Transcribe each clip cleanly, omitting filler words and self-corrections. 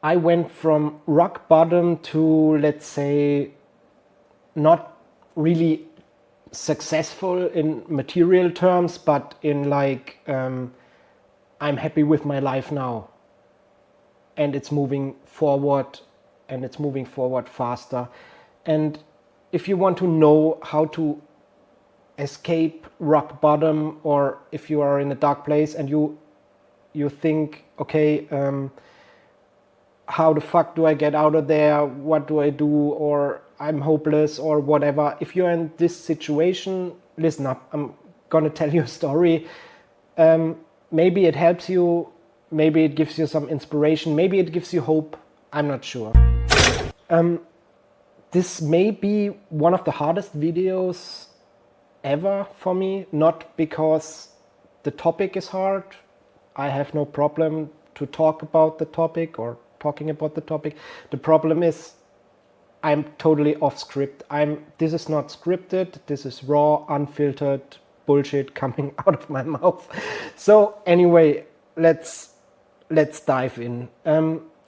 I went from rock bottom to, let's say, not really successful in material terms, but in like, I'm happy with my life now. And it's moving forward, and it's moving forward faster. And if you want to know how to escape rock bottom, or if you are in a dark place and you think, okay, how the fuck do I get out of there? What do I do? Or I'm hopeless or whatever. If you're in this situation, listen up. I'm gonna tell you a story. Maybe it helps you. Maybe it gives you some inspiration. Maybe it gives you hope. I'm not sure. This may be one of the hardest videos ever for me. Not because the topic is hard. I have no problem to talk about the topic or talking about the topic. The problem is I'm totally off script. This is not scripted. This is raw, unfiltered bullshit coming out of my mouth. So anyway, let's dive in.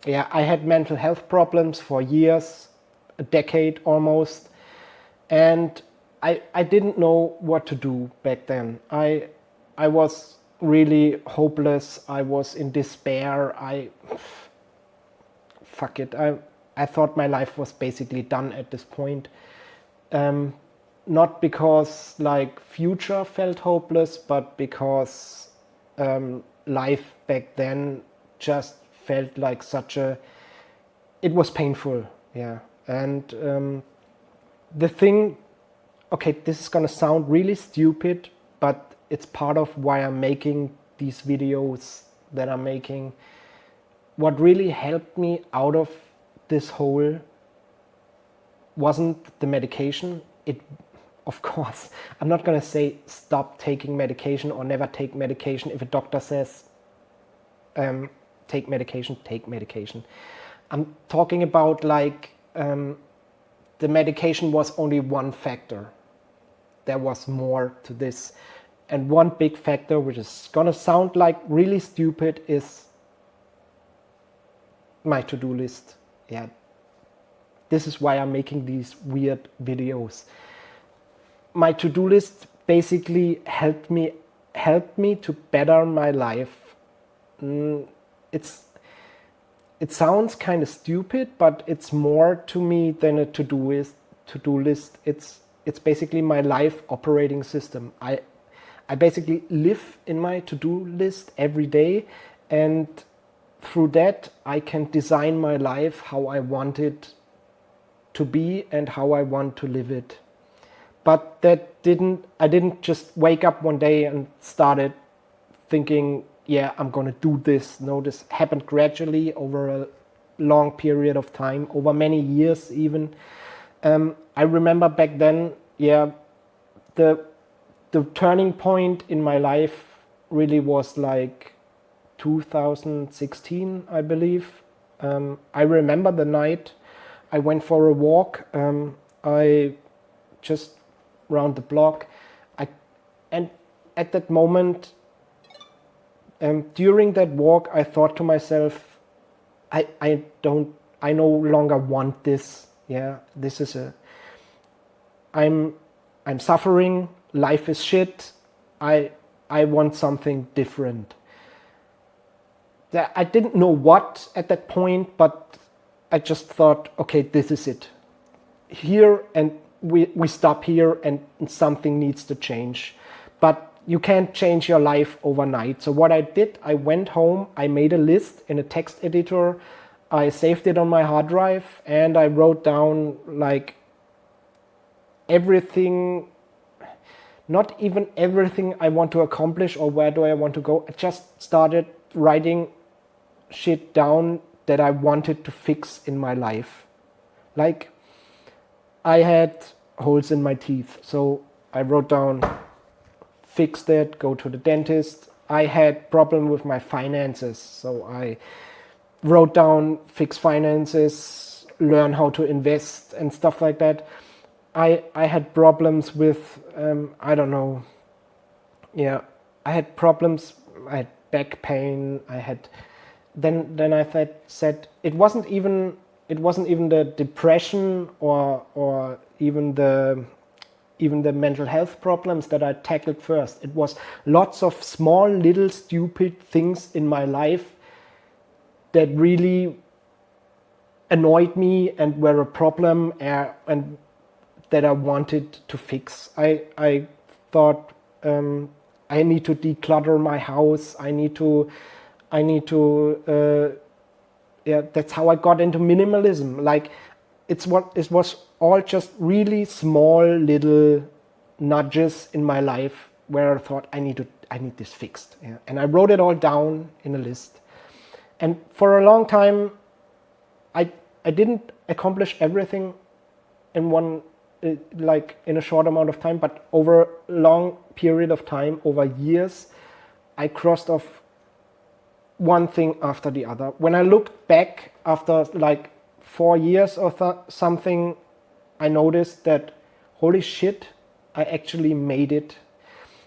Yeah, I had mental health problems for years, a decade almost, and I didn't know what to do back then. I was really hopeless. I was in despair. Fuck it. I thought my life was basically done at this point. Not because like future felt hopeless, but because life back then just felt like it was painful. Yeah. And the thing, okay, this is gonna sound really stupid, but it's part of why I'm making these videos that I'm making. What really helped me out of this hole wasn't the medication. Of course, I'm not gonna say stop taking medication or never take medication. If a doctor says take medication, take medication. I'm talking about like the medication was only one factor. There was more to this. And one big factor, which is gonna sound like really stupid, is my to-do list. Yeah, this is why I'm making these weird videos. My to-do list basically helped me to better my life. It sounds kind of stupid, but it's more to me than a to-do list. It's basically my life operating system. I basically live in my to-do list every day, and through that I can design my life how I want it to be and how I want to live it. But I didn't just wake up one day and started thinking, yeah, I'm gonna do this. No, this happened gradually over a long period of time, over many years even. I remember back then, yeah, the turning point in my life really was like 2016, I believe. I remember the night I went for a walk. I just round the block. And at that moment, during that walk, I thought to myself, I no longer want this. Yeah, this is I'm suffering. Life is shit. I want something different. I didn't know what at that point, but I just thought, okay, this is it. Here, and we stop here, and something needs to change. But you can't change your life overnight. So what I did, I went home, I made a list in a text editor, I saved it on my hard drive, and I wrote down like everything, not even everything I want to accomplish or where do I want to go. I just started writing shit down that I wanted to fix in my life. Like, I had holes in my teeth, so I wrote down, fix that, go to the dentist. I had problem with my finances, so I wrote down, fix finances, learn how to invest and stuff like that. I had problems with, I don't know, yeah, I had problems, I had back pain, I had then I said it wasn't even the depression or even the mental health problems that I tackled first. It was lots of small little stupid things in my life that really annoyed me and were a problem and that I wanted to fix. I thought I need to declutter my house. I need to that's how I got into minimalism. Like it was all just really small little nudges in my life where I thought I need this fixed. Yeah. And I wrote it all down in a list. And for a long time, I didn't accomplish everything in one like in a short amount of time, but over a long period of time, over years, I crossed off one thing after the other. When I looked back after like 4 years or something, I noticed that, holy shit, I actually made it.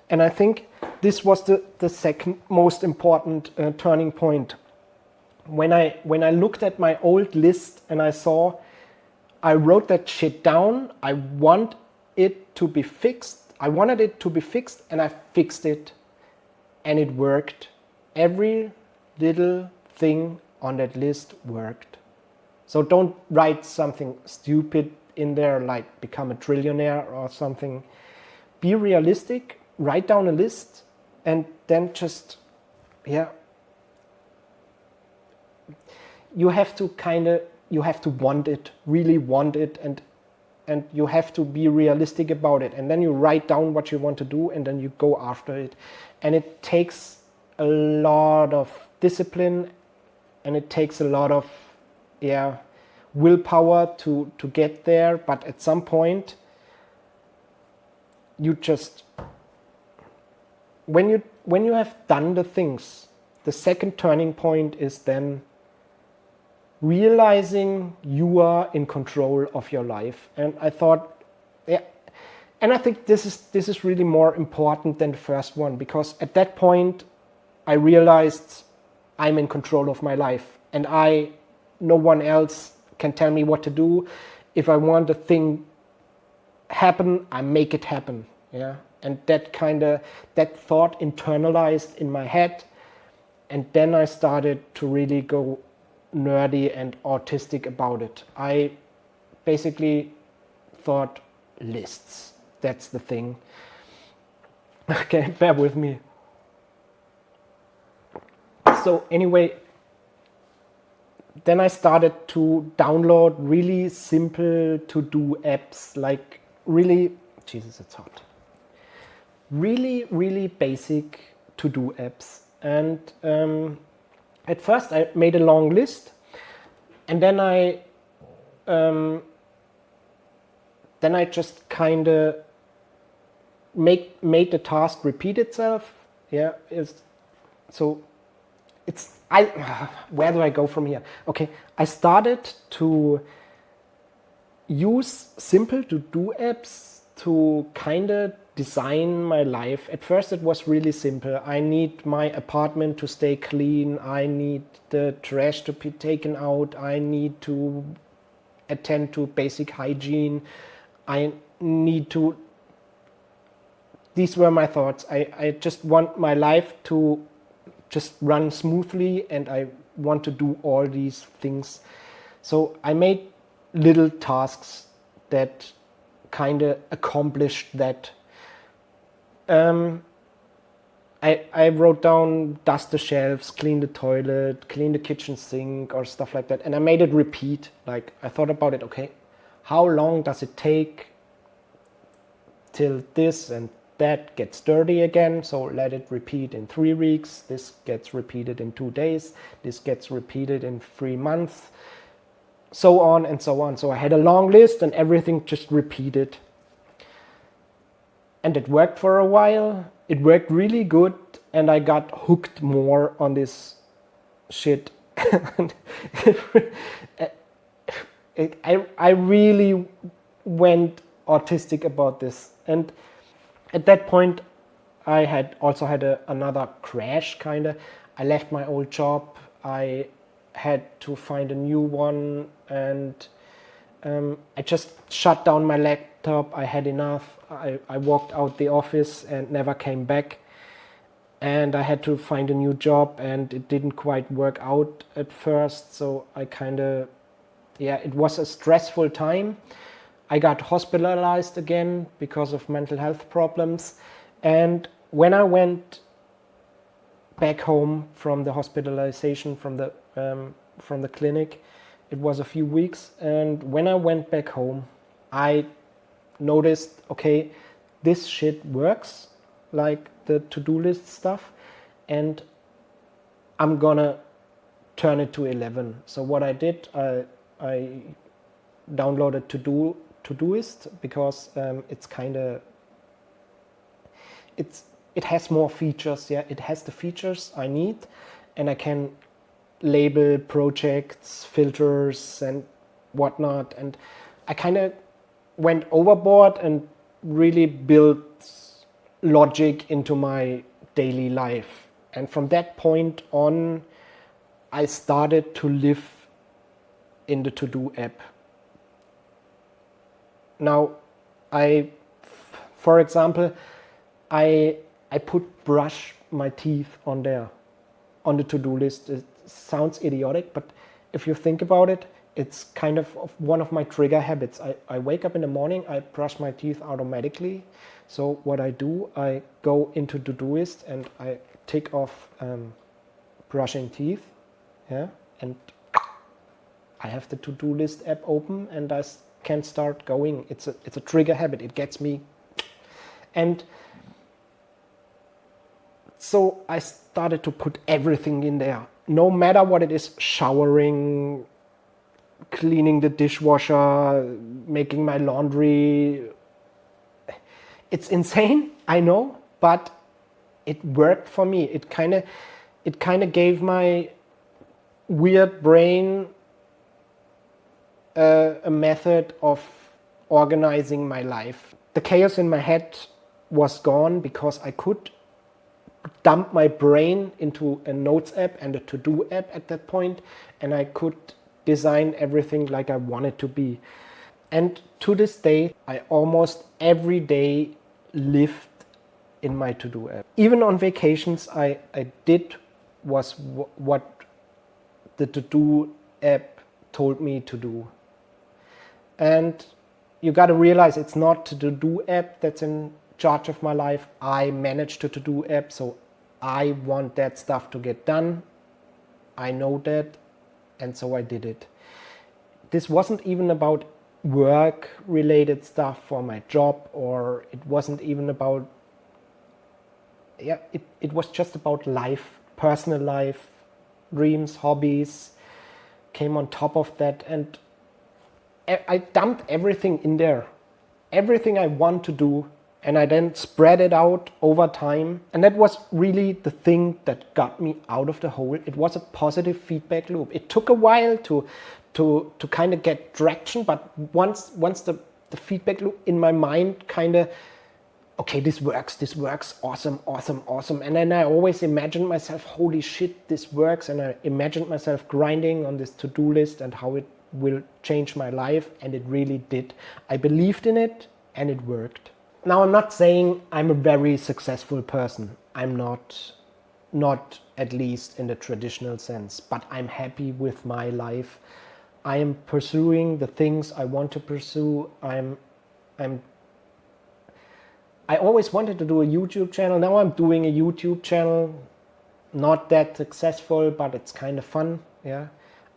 And I think this was the second most important turning point. When I looked at my old list and I wrote that shit down, I wanted it to be fixed, and I fixed it, and it worked. Every little thing on that list worked. So don't write something stupid in there like become a trillionaire or something. Be realistic, write down a list, and then just, you have to want it, really want it, and you have to be realistic about it. And then you write down what you want to do, and then you go after it. And it takes a lot of discipline, and it takes a lot of willpower to get there. But at some point, you just, when you have done the things, the second turning point is then realizing you are in control of your life. And I thought, and I think this is really more important than the first one, because at that point I realized I'm in control of my life, and no one else can tell me what to do. If I want a thing happen, I make it happen. Yeah. And that thought internalized in my head, and then I started to really go nerdy and autistic about it. I basically thought lists. That's the thing. Okay, bear with me. So anyway, then I started to download really simple to-do apps, like really, Jesus, it's hot. Really, really basic to-do apps. And at first I made a long list, and then I just kind of made the task repeat itself. Yeah, where do I go from here? Okay, I started to use simple to-do apps to kind of design my life. At first it was really simple. I need my apartment to stay clean. I need the trash to be taken out. I need to attend to basic hygiene. These were my thoughts. I just want my life to just run smoothly, and I want to do all these things. So I made little tasks that kind of accomplished that. I wrote down dust the shelves, clean the toilet, clean the kitchen sink, or stuff like that. And I made it repeat. Like I thought about it, okay, how long does it take till this and that gets dirty again? So let it repeat in 3 weeks. This gets repeated in 2 days. This gets repeated in 3 months. So on and so on. So I had a long list and everything just repeated. And it worked for a while. It worked really good, and I got hooked more on this shit. I really went autistic about this. And at that point, I had also had another crash, kind of. I left my old job. I had to find a new one, and I just shut down my laptop. I had enough. I walked out the office and never came back. And I had to find a new job, and it didn't quite work out at first. So I kind of, it was a stressful time. I got hospitalized again because of mental health problems. And when I went back home from the hospitalization, from the clinic, it was a few weeks. And when I went back home, I noticed, okay, this shit works, like the to-do list stuff, and I'm gonna turn it to 11. So what I did, I downloaded Todoist because it's kind of, it has more features. Yeah, it has the features I need, and I can label projects, filters, and whatnot. And I kind of went overboard and really built logic into my daily life. And from that point on, I started to live in the To-Do app. Now, for example, I brush my teeth on there, on the to-do list. It sounds idiotic, but if you think about it, it's kind of one of my trigger habits. I wake up in the morning, I brush my teeth automatically. So what I do, I go into Todoist and I tick off brushing teeth, yeah, and I have the to-do list app open and I can start going. It's a trigger habit. It gets me. And so I started to put everything in there, no matter what it is: showering, cleaning the dishwasher, making my laundry. It's insane, I know, but it worked for me. It kind of gave my weird brain a method of organizing my life. The chaos in my head was gone because I could dump my brain into a notes app and a to-do app at that point, and I could design everything like I want it to be. And to this day, I almost every day lived in my to-do app. Even on vacations, I did was what the to-do app told me to do. And you got to realize it's not the to-do app that's in charge of my life. I manage the to-do app, so I want that stuff to get done. I know that, and so I did it. This wasn't even about work-related stuff for my job, or it wasn't even about, it was just about life, personal life, dreams, hobbies, came on top of that, and I dumped everything in there, everything I want to do, and I then spread it out over time. And that was really the thing that got me out of the hole. It was a positive feedback loop. It took a while to kind of get traction, but once the feedback loop in my mind kind of, okay, this works, awesome. And then I always imagined myself, holy shit, this works. And I imagined myself grinding on this to-do list and how it will change my life, and it really did. I believed in it and it worked. Now, I'm not saying I'm a very successful person. I'm not at least in the traditional sense, but I'm happy with my life. I am pursuing the things I want to pursue. I always wanted to do a YouTube channel. Now I'm doing a YouTube channel. Not that successful, but it's kind of fun. Yeah,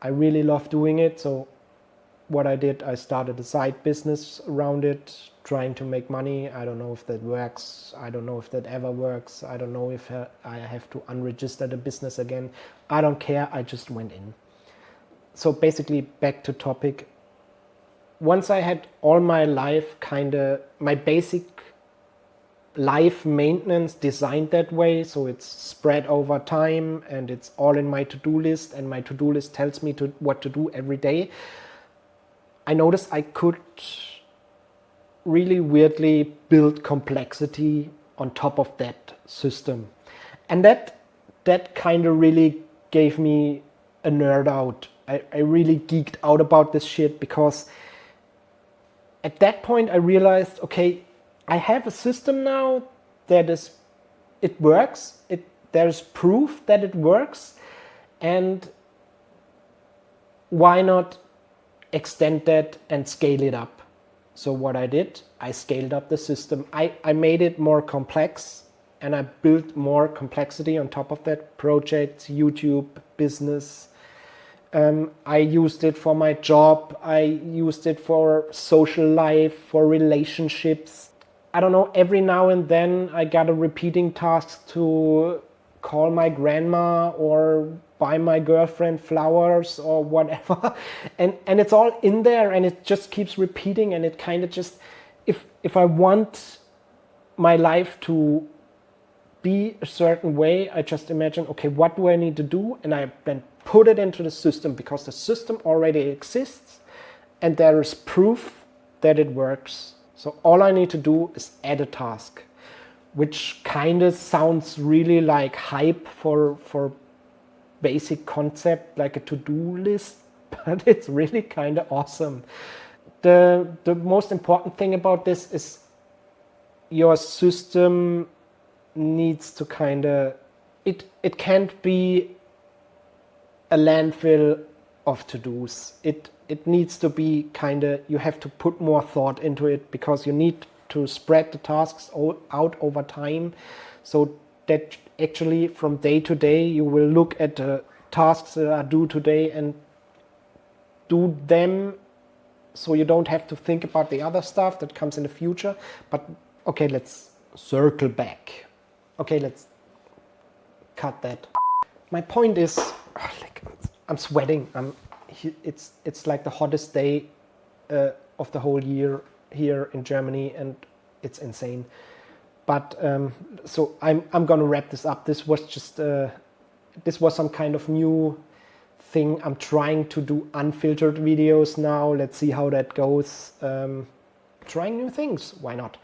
I really love doing it. So what I did, I started a side business around it, trying to make money. I don't know if that works. I don't know if that ever works. I don't know if I have to unregister the business again. I don't care. I just went in. So basically, back to topic. Once I had all my life, my basic life maintenance designed that way, so it's spread over time and it's all in my to-do list, and my to-do list tells me what to do every day. I noticed I could really weirdly build complexity on top of that system. And that kind of really gave me a nerd out. I really geeked out about this shit because at that point I realized, okay, I have a system now that it works. There's proof that it works, and why not extend that and scale it up? So what I did, I scaled up the system. I made it more complex, and I built more complexity on top of that. Projects, YouTube, business. I used it for my job. I used it for social life, for relationships. I don't know, every now and then I got a repeating task to call my grandma or buy my girlfriend flowers or whatever. And it's all in there, and it just keeps repeating, and it kind of just, if I want my life to be a certain way, I just imagine, okay, what do I need to do? And I then put it into the system because the system already exists and there is proof that it works. So all I need to do is add a task, which kind of sounds really like hype for basic concept, like a to-do list, but it's really kind of awesome. The most important thing about this is your system needs to kind of, it can't be a landfill of to-dos. It needs to be kind of, you have to put more thought into it because you need to spread the tasks out over time, so that actually from day to day you will look at the tasks that are due today and do them, so you don't have to think about the other stuff that comes in the future. But okay, let's circle back. Okay, let's cut that. My point is, like, I'm sweating. It's like the hottest day of the whole year here in Germany, and it's insane. But so I'm gonna wrap this up. This was just this was some kind of new thing. I'm trying to do unfiltered videos now. Let's see how that goes. Trying new things. Why not?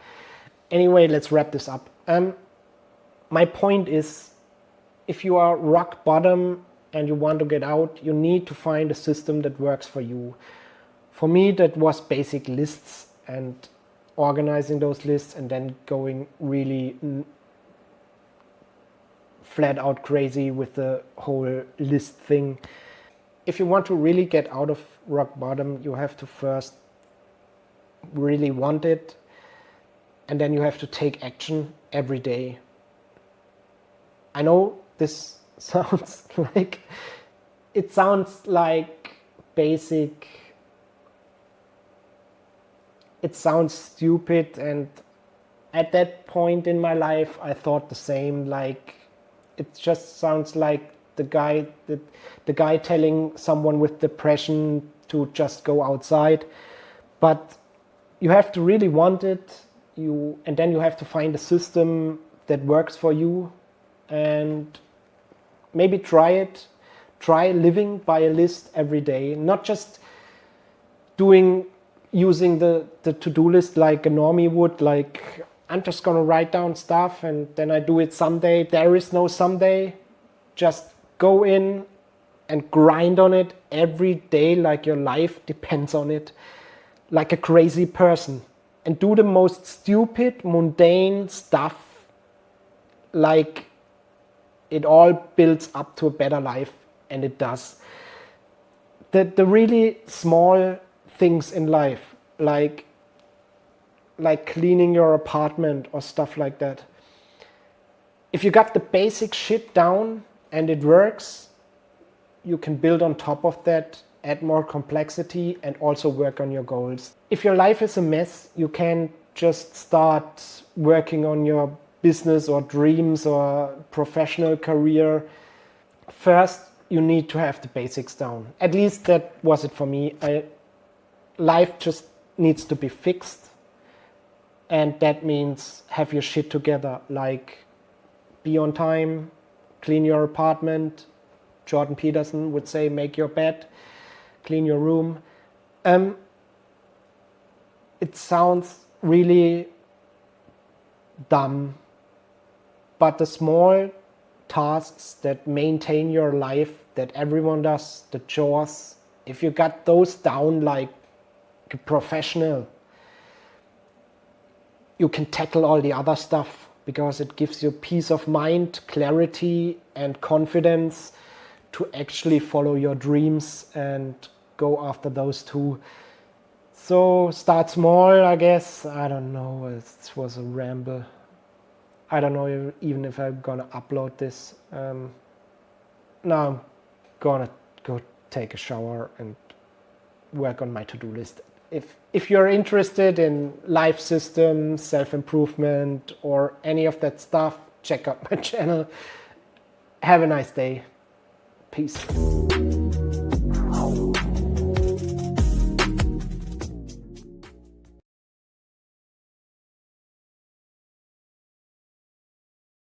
Anyway, let's wrap this up. My point is, if you are rock bottom and you want to get out, you need to find a system that works for you. For me, that was basic lists and organizing those lists and then going really flat out crazy with the whole list thing. If you want to really get out of rock bottom, you have to first really want it, and then you have to take action every day. I know this sounds like, it sounds like basic, it sounds stupid, and at that point in my life I thought the same. Like, it just sounds like the guy telling someone with depression to just go outside. But you have to really want it, and then you have to find a system that works for you, and maybe try living by a list every day, not just using the to-do list like a normie would, like I'm just gonna write down stuff and then I do it someday. There is no someday. Just go in and grind on it every day like your life depends on it, like a crazy person, and do the most stupid, mundane stuff, like it all builds up to a better life, and it does. The really small things in life, like cleaning your apartment or stuff like that. If you got the basic shit down and it works, you can build on top of that, add more complexity, and also work on your goals. If your life is a mess, you can just start working on your business or dreams or professional career. First, you need to have the basics down. At least that was it for me. Life just needs to be fixed, and that means have your shit together, like be on time, clean your apartment. Jordan Peterson would say, make your bed, clean your room. It sounds really dumb, but the small tasks that maintain your life that everyone does, the chores, if you got those down like a professional, you can tackle all the other stuff, because it gives you peace of mind, clarity, and confidence to actually follow your dreams and go after those too. So start small, I guess. I don't know. It was a ramble. I don't know even if I'm gonna upload this. Now I'm gonna go take a shower and work on my to-do list. If you're interested in life systems, self-improvement, or any of that stuff, check out my channel. Have a nice day. Peace.